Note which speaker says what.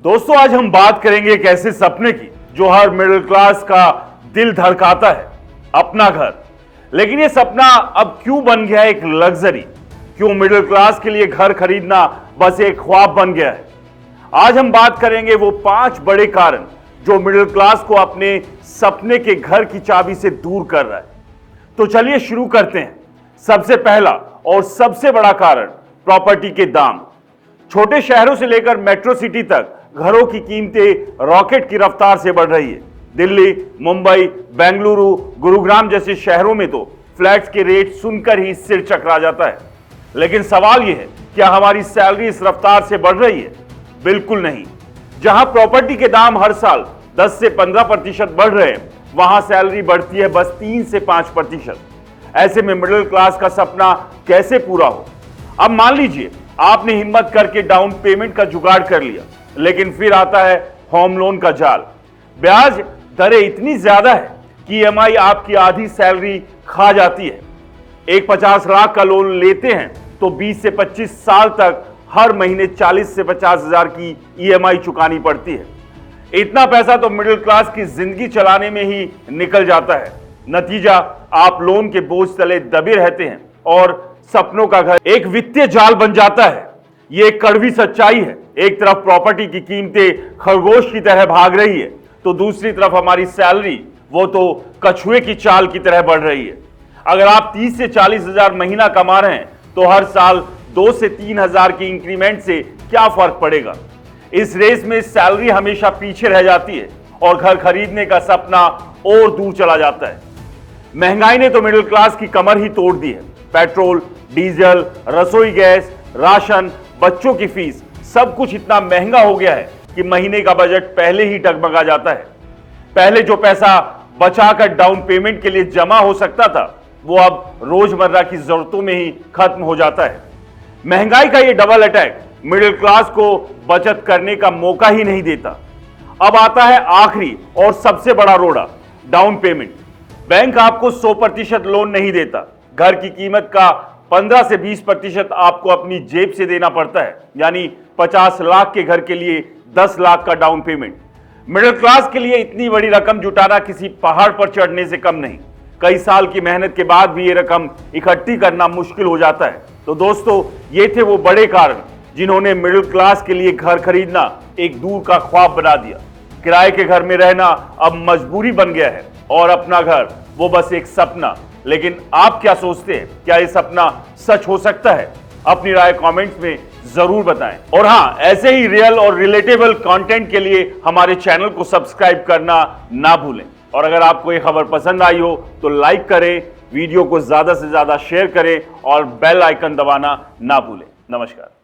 Speaker 1: दोस्तों आज हम बात करेंगे एक ऐसे सपने की जो हर मिडिल क्लास का दिल धड़काता है, अपना घर। लेकिन ये सपना अब क्यों बन गया है एक लग्जरी? क्यों मिडिल क्लास के लिए घर खरीदना बस एक ख्वाब बन गया है? आज हम बात करेंगे वो 5 बड़े कारण जो मिडिल क्लास को अपने सपने के घर की चाबी से दूर कर रहा है। तो चलिए शुरू करते हैं। सबसे पहला और सबसे बड़ा कारण प्रॉपर्टी के दाम। छोटे शहरों से लेकर मेट्रो सिटी तक घरों की कीमतें रॉकेट की रफ्तार से बढ़ रही है। दिल्ली, मुंबई, बेंगलुरु, गुरुग्राम जैसे शहरों में तो फ्लैट्स के रेट सुनकर ही सिर चकरा जाता है। लेकिन सवाल यह है, क्या हमारी सैलरी इस रफ्तार से बढ़ रही है? बिल्कुल नहीं। जहां प्रॉपर्टी के दाम हर साल 10 से 15% बढ़ रहे हैं, वहां सैलरी बढ़ती है बस 3 से 5%। ऐसे में मिडिल क्लास का सपना कैसे पूरा हो? अब मान लीजिए आपने हिम्मत करके डाउन पेमेंट का जुगाड़ कर लिया, लेकिन फिर आता है होम लोन का जाल। ब्याज दरें इतनी ज्यादा है कि ईएमआई आपकी आधी सैलरी खा जाती है। एक 50 लाख का लोन लेते हैं तो 20 से 25 साल तक हर महीने 40 से 50 हजार की ईएमआई चुकानी पड़ती है। इतना पैसा तो मिडिल क्लास की जिंदगी चलाने में ही निकल जाता है। नतीजा, आप लोन के बोझ तले दबे रहते हैं और सपनों का घर एक वित्तीय जाल बन जाता है। यह एक कड़वी सच्चाई है। एक तरफ प्रॉपर्टी की कीमतें खरगोश की तरह भाग रही है, तो दूसरी तरफ हमारी सैलरी वो तो कछुए की चाल की तरह बढ़ रही है। अगर आप 30 से 40 हजार महीना कमा रहे हैं तो हर साल 2 से 3 हजार की इंक्रीमेंट से क्या फर्क पड़ेगा? इस रेस में सैलरी हमेशा पीछे रह जाती है और घर खरीदने का सपना और दूर चला जाता है। महंगाई ने तो मिडिल क्लास की कमर ही तोड़ दी है। पेट्रोल, डीजल, रसोई गैस, राशन, बच्चों की फीस, सब कुछ इतना महंगा हो गया है कि महीने का बजट पहले ही डगमगा जाता है। पहले जो पैसा बचाकर डाउन पेमेंट के लिए जमा हो सकता था, वो अब रोजमर्रा की जरूरतों में ही खत्म हो जाता है। महंगाई का ये डबल अटैक मिडिल क्लास को बचत करने का मौका ही नहीं देता। अब आता है आखिरी और सबसे बड़ा रोड़ा, डाउन पेमेंट। बैंक आपको 100% लोन नहीं देता। घर की कीमत का 15 से 20% आपको अपनी जेब से देना पड़ता है। यानी 50 लाख के घर के लिए 10 लाख का डाउन पेमेंट। मिडिल क्लास के लिए इतनी बड़ी रकम जुटाना किसी पहाड़ पर चढ़ने से कम नहीं। कई साल की मेहनत के बाद भी ये रकम इकट्ठी करना मुश्किल हो जाता है। तो दोस्तों, ये थे वो बड़े कारण जिन्होंने मिडिल क्लास के लिए घर खरीदना एक दूर का ख्वाब बना दिया। किराए के घर में रहना अब मजबूरी बन गया है और अपना घर वो बस एक सपना। लेकिन आप क्या सोचते हैं? क्या ये सपना सच हो सकता है? अपनी राय कमेंट्स में जरूर बताएं। और हां, ऐसे ही रियल और रिलेटेबल कंटेंट के लिए हमारे चैनल को सब्सक्राइब करना ना भूलें। और अगर आपको ये खबर पसंद आई हो तो लाइक करें, वीडियो को ज्यादा से ज्यादा शेयर करें और बेल आइकन दबाना ना भूलें। नमस्कार।